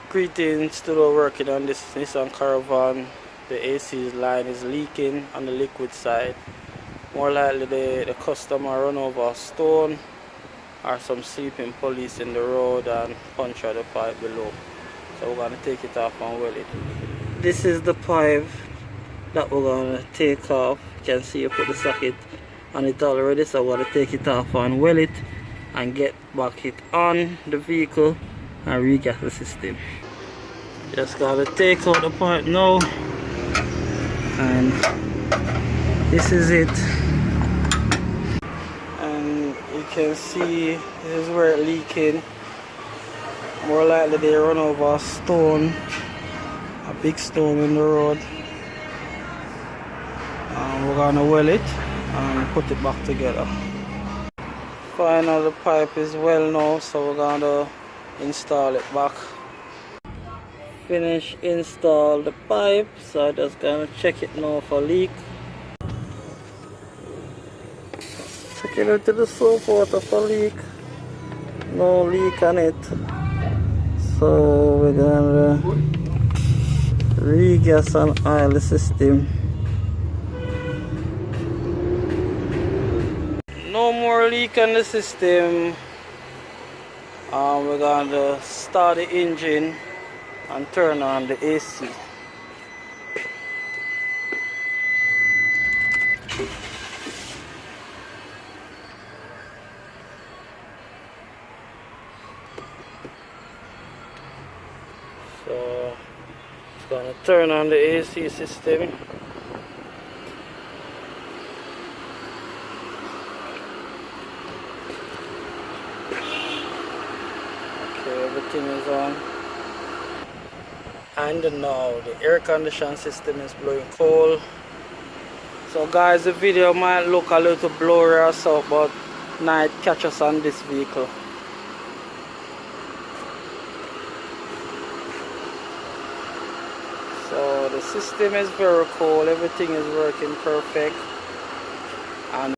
Greetings, still working on this Nissan Caravan. The AC line is leaking on the liquid side. More likely the customer run over a stone or some sleeping police in the road and punch out the pipe below. So we're going to take it off and weld it. This is the pipe that we're going to take off. You can see you put the socket on it already, so we're going to take it off and weld it and get back it on the vehicle and regas the system. Just gotta take out the pipe now, and this is it. And you can see this is where it's leaking. More likely they run over a stone, a big stone in the road. And we're gonna weld it and put it back together. Finally the pipe is well now, so we're gonna install it back. Finish install the pipe, so I'm just gonna check it now for leak. Check it into the soap water for leak. No leak on it. So we're gonna regas and oil the system. No more leak on the system. We're gonna start the engine and turn on the AC. So it's gonna turn on the AC system. Okay, everything is on. And now the air conditioning system is blowing cold. So guys, the video might look a little blurry or so, but night catch us on this vehicle. So the system is very cold, everything is working perfect.